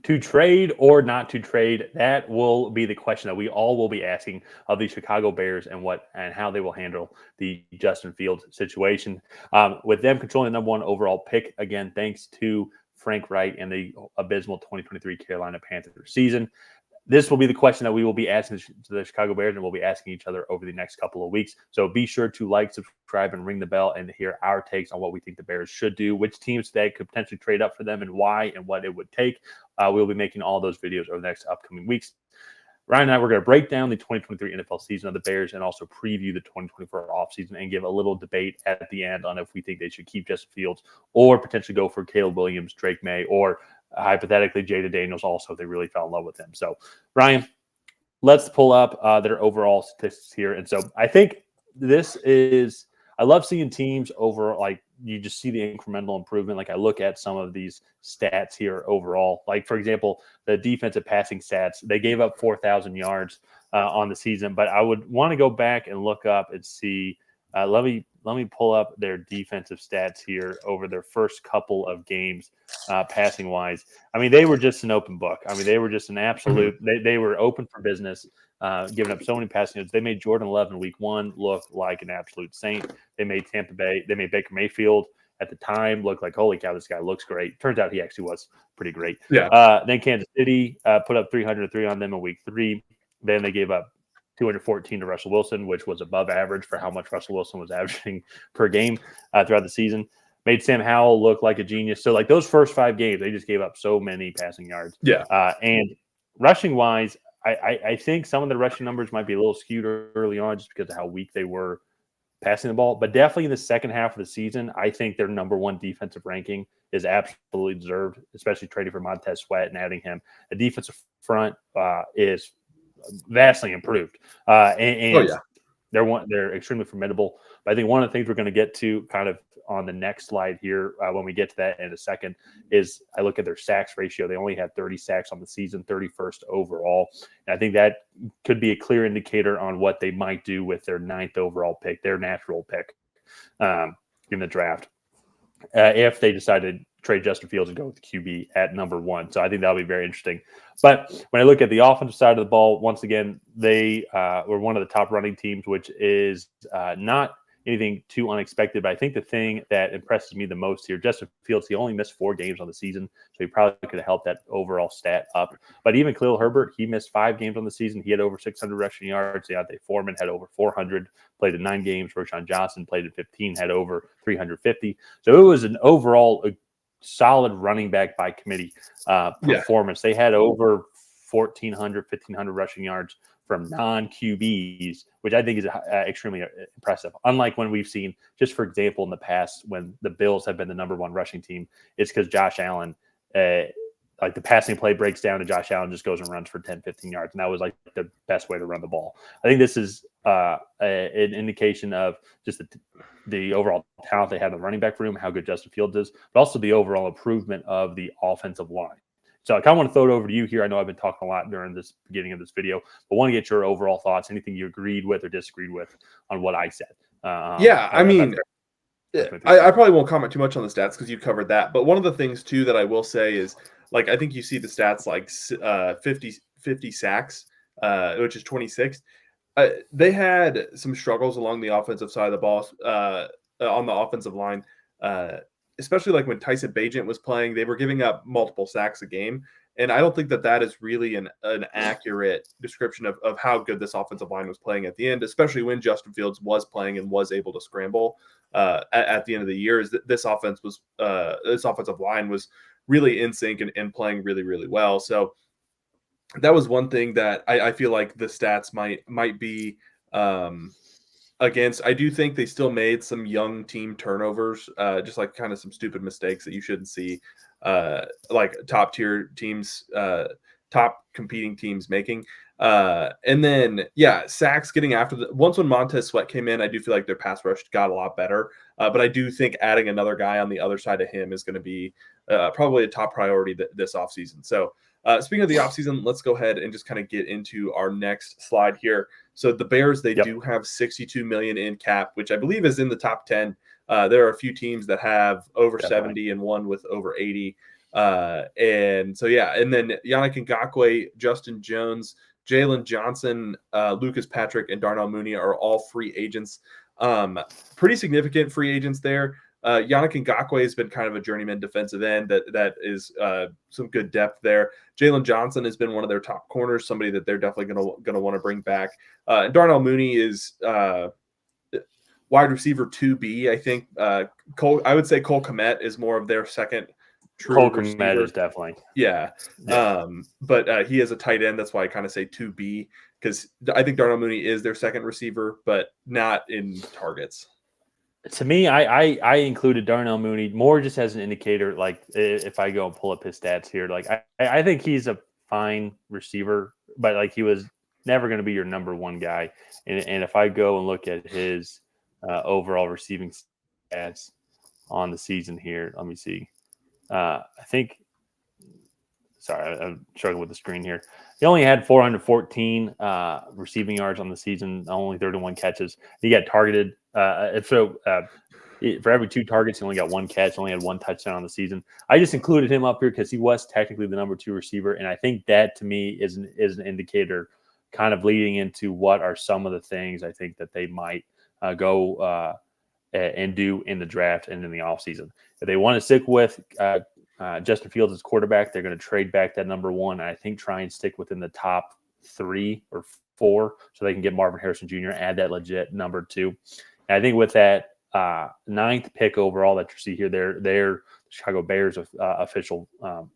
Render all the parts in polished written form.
to trade or not to trade? That will be the question that we all will be asking of the Chicago Bears and how they will handle the Justin Fields situation. With them controlling the #1 overall pick, again, thanks to Frank Wright and the abysmal 2023 Carolina Panthers season. This will be the question that we will be asking to the Chicago Bears, and we'll be asking each other over the next couple of weeks. So be sure to like, subscribe, and ring the bell and hear our takes on what we think the Bears should do, which teams they could potentially trade up for them and why, and what it would take. We'll be making all those videos over the next upcoming weeks. Ryan and I, we're going to break down the 2023 NFL season of the Bears and also preview the 2024 offseason and give a little debate at the end on if we think they should keep Justin Fields or potentially go for Caleb Williams, Drake May, or hypothetically Jada Daniels also if they really fell in love with him. So, Ryan, let's pull up their overall statistics here. And so I think I love seeing teams over, like, you just see the incremental improvement. Like, I look at some of these stats here overall. Like, for example, the defensive passing stats, they gave up 4,000 yards on the season, but I would want to go back and look up and see. Let me pull up their defensive stats here over their first couple of games, passing wise. I mean, they were just an open book. I mean, they were just an absolute. They were open for business, giving up so many passing yards. They made Jordan Love in week 1 look like an absolute saint. They made Baker Mayfield at the time look like, holy cow, this guy looks great. Turns out he actually was pretty great. Yeah. Then Kansas City put up 303 on them in week 3. Then they gave up 214 to Russell Wilson, which was above average for how much Russell Wilson was averaging per game throughout the season. Made Sam Howell look like a genius. So, like, those first 5 games, they just gave up so many passing yards. Yeah. And rushing wise, I think some of the rushing numbers might be a little skewed early on just because of how weak they were passing the ball. But definitely in the second half of the season, I think their #1 defensive ranking is absolutely deserved, especially trading for Montez Sweat and adding him. The defensive front is vastly improved, and they're extremely formidable. But I think one of the things we're going to get to kind of on the next slide here, when we get to that in a second, is I look at their sacks ratio. They only had 30 sacks on the season, 31st overall, and I think that could be a clear indicator on what they might do with their 9th overall pick, their natural pick in the draft, if they decided trade Justin Fields and go with the QB at #1. So I think that'll be very interesting. But when I look at the offensive side of the ball, once again, they were one of the top running teams, which is not anything too unexpected. But I think the thing that impresses me the most here, Justin Fields, he only missed 4 games on the season, so he probably could have helped that overall stat up. But even Khalil Herbert, he missed 5 games on the season. He had over 600 rushing yards. Deontay Foreman had over 400, played in 9 games. Roshan Johnson played in 15, had over 350. So it was an overall solid running back by committee performance. They had over 1,400, 1,500 rushing yards from non-QBs, which I think is extremely impressive. Unlike when we've seen, just for example, in the past, when the Bills have been the #1 rushing team, it's because Josh Allen, like, the passing play breaks down and Josh Allen just goes and runs for 10, 15 yards. And that was like the best way to run the ball. I think this is an indication of just the overall talent they have in the running back room, how good Justin Fields is, but also the overall improvement of the offensive line. So I kind of want to throw it over to you here. I know I've been talking a lot during this beginning of this video, but want to get your overall thoughts, anything you agreed with or disagreed with on what I said. I mean, I probably won't comment too much on the stats because you covered that. But one of the things, too, that I will say is, like, I think you see the stats like 50 sacks, which is 26. They had some struggles along the offensive side of the ball, on the offensive line, especially like when Tyson Bagent was playing. They were giving up multiple sacks a game. And I don't think that is really an accurate description of how good this offensive line was playing at the end, especially when Justin Fields was playing and was able to scramble at the end of the year. Is this offensive line was really in sync and playing really, really well. So that was one thing that I feel like the stats might be against. I do think they still made some young team turnovers, just like kind of some stupid mistakes that you shouldn't see, like top tier teams, top competing teams making. And then, sacks getting after once when Montez Sweat came in, I do feel like their pass rush got a lot better. But I do think adding another guy on the other side of him is going to be probably a top priority this offseason. So speaking of the offseason, let's go ahead and just kind of get into our next slide here. So the Bears, they do have $62 million in cap, which I believe is in the top 10. There are a few teams that have over 70 and one with over 80. And so, yeah. And then Yannick Ngakoue, Justin Jones, Jalen Johnson, Lucas Patrick, and Darnell Mooney are all free agents. Pretty significant free agents there. Yannick Ngakoue has been kind of a journeyman defensive end that is some good depth there. Jalen Johnson has been one of their top corners, somebody that they're definitely going to want to bring back. And Darnell Mooney is wide receiver 2B, I think. I would say Cole Kmet is more of their second true Cole receiver. Kmet is definitely. Yeah. But he is a tight end. That's why I kind of say 2B, because I think Darnell Mooney is their second receiver, but not in targets. To me, I included Darnell Mooney more just as an indicator. Like if I go and pull up his stats here, like I think he's a fine receiver, but like he was never going to be your number one guy. And if I go and look at his overall receiving stats on the season here, let me see. I think. Sorry, I'm struggling with the screen here. He only had 414 receiving yards on the season, only 31 catches. He got targeted. For every 2 targets, he only got 1 catch, only had 1 touchdown on the season. I just included him up here because he was technically the number 2 receiver. And I think that, to me, is an indicator kind of leading into what are some of the things I think that they might go and do in the draft and in the offseason. If they want to stick with Justin Fields as quarterback, they're going to trade back that number 1. And I think try and stick within the top 3 or 4 so they can get Marvin Harrison Jr., add that legit number 2. And I think with that 9th pick overall that you see here, they're Chicago Bears official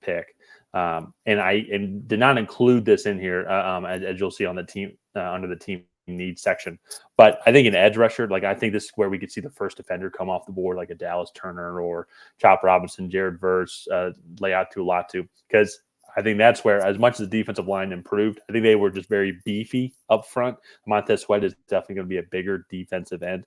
pick. And I did not include this in here as you'll see on the team under the team needs section. But I think an edge rusher, like I think this is where we could see the first defender come off the board, like a Dallas Turner or Chop Robinson, Jared Verse, Laiatu Latu, because I think that's where, as much as the defensive line improved, I think they were just very beefy up front. Montez Sweat is definitely going to be a bigger defensive end,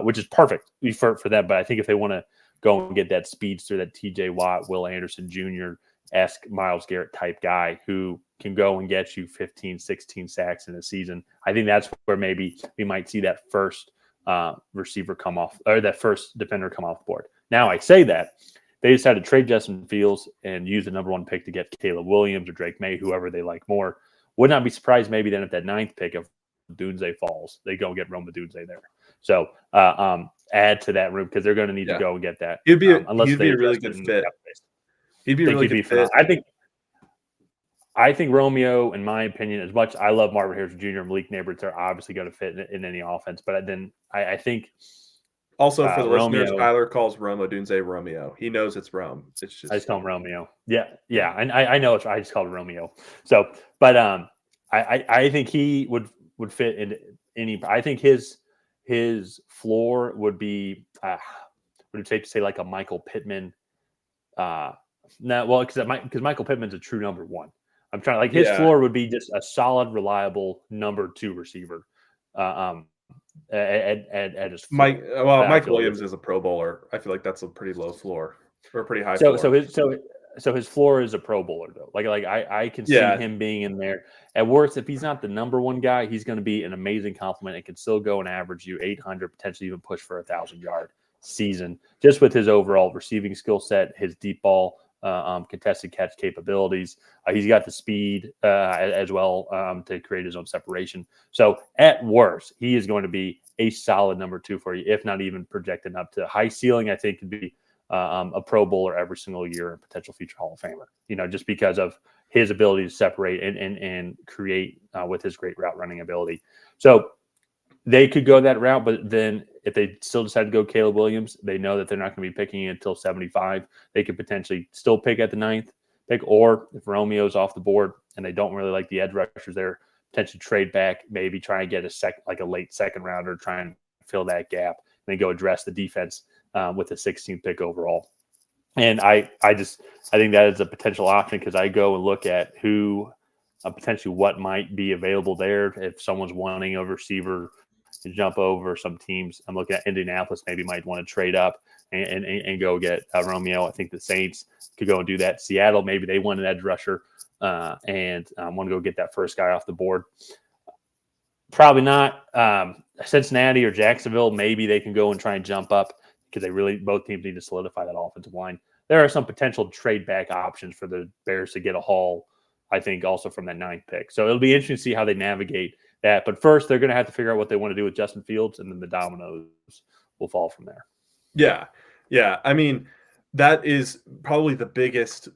which is perfect for them. But I think if they want to go and get that speedster, that TJ Watt, Will Anderson Jr.-esque Myles Garrett type guy who can go and get you 15, 16 sacks in a season, I think that's where maybe we might see that first receiver come off, or that first defender come off the board. Now, I say that they decided to trade Justin Fields and use the number 1 pick to get Caleb Williams or Drake May, whoever they like more. Would not be surprised maybe then if that 9th pick of Dunze falls, they go get Roma Dunze there. So add to that room because they're going to need to go and get that. He'd be a really good fit. He'd be a really good fit. I think Romeo, in my opinion, as much I love Marvin Harrison Jr. and Malik Neighbors, are obviously going to fit in any offense. But then I think also for the listeners, Tyler calls Roma Dunze Romeo. He knows it's Rome. It's just I just call him Romeo. Yeah. And I know I just called it Romeo. So, but I think he would fit in any. I think his floor would be would it safe to say like a Michael Pittman. Because Michael Pittman's a true number 1. I'm trying like his floor would be just a solid, reliable number 2 receiver. At his floor. Mike Williams is a Pro Bowler. I feel like that's a pretty low floor or a pretty high floor. So his floor is a Pro Bowler though. Like I can see him being in there. At worst, if he's not the number 1 guy, he's going to be an amazing compliment and can still go and average you 800, potentially even push for 1,000-yard season just with his overall receiving skill set, his deep ball. Contested catch capabilities. He's got the speed as well to create his own separation. So at worst, he is going to be a solid number 2 for you, if not even projected up to high ceiling. I think could be a Pro Bowler every single year and potential future Hall of Famer. Just because of his ability to separate and create with his great route running ability. So they could go that route, but then if they still decide to go Caleb Williams, they know that they're not going to be picking until 75. They could potentially still pick at the 9th pick, or if Romeo's off the board and they don't really like the edge rushers there, potentially trade back, maybe try and get a late second rounder, try and fill that gap, and then go address the defense with the 16th pick overall. And I think that is a potential option because I go and look at who potentially what might be available there. If someone's wanting a receiver to jump over some teams, I'm looking at Indianapolis maybe might want to trade up and go get Romeo. I think the Saints could go and do that. Seattle, maybe they want an edge rusher and want to go get that first guy off the board. Probably not. Cincinnati or Jacksonville, maybe they can go and try and jump up because both teams need to solidify that offensive line. There are some potential trade back options for the Bears to get a haul, I think, also from that 9th pick. So it'll be interesting to see how they navigate that. But first, they're going to have to figure out what they want to do with Justin Fields, and then the dominoes will fall from there. Yeah. Yeah. I mean, that is probably the biggest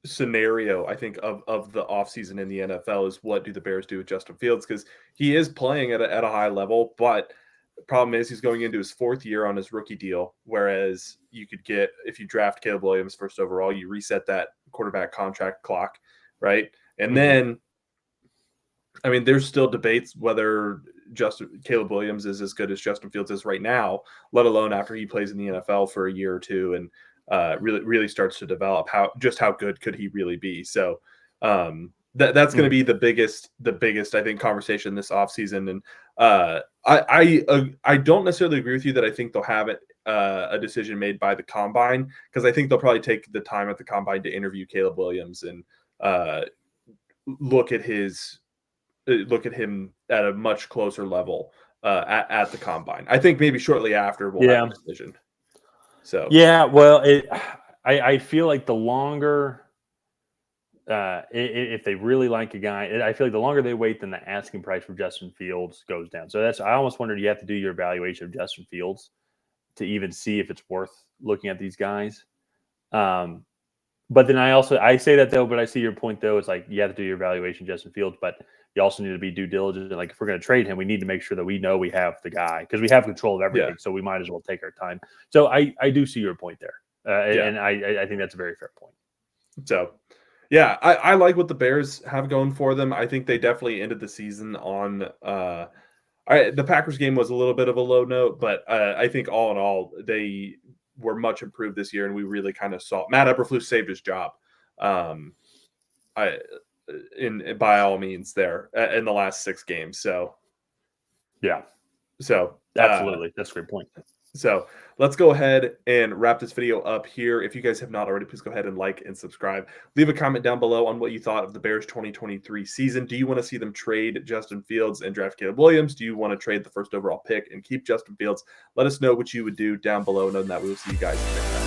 scenario, I think, of the offseason in the NFL is what do the Bears do with Justin Fields? Because he is playing at a high level, but the problem is he's going into his 4th year on his rookie deal, whereas you could get, if you draft Caleb Williams first overall, you reset that quarterback contract clock, right? And then, I mean, there's still debates whether Caleb Williams is as good as Justin Fields is right now, let alone after he plays in the NFL for a year or two and really starts to develop how good could he really be. So that's going to be the biggest I think conversation this offseason. And I don't necessarily agree with you that I think they'll have a decision made by the combine, because I think they'll probably take the time at the combine to interview Caleb Williams and look at him at a much closer level at the combine. I think maybe shortly after we'll have a decision. So yeah, well, I feel like the longer if they really like a guy, I feel like the longer they wait, then the asking price for Justin Fields goes down. So I almost wondered, you have to do your evaluation of Justin Fields to even see if it's worth looking at these guys. But then I say that though, but I see your point though. It's like you have to do your evaluation of Justin Fields, but you also need to be due diligent. Like if we're going to trade him, we need to make sure that we know we have the guy, because we have control of everything. So we might as well take our time. So I do see your point there. And I think that's a very fair point. So yeah, I like what the Bears have going for them. I think they definitely ended the season on the Packers game was a little bit of a low note, but I think all in all, they were much improved this year, and we really kind of saw Matt Eberflus saved his job. By all means there in the last 6 games. So yeah. So absolutely. That's a great point. So let's go ahead and wrap this video up here. If you guys have not already, please go ahead and like and subscribe. Leave a comment down below on what you thought of the Bears 2023 season. Do you want to see them trade Justin Fields and draft Caleb Williams? Do you want to trade the 1st overall pick and keep Justin Fields? Let us know what you would do down below. And other than that, we will see you guys next time.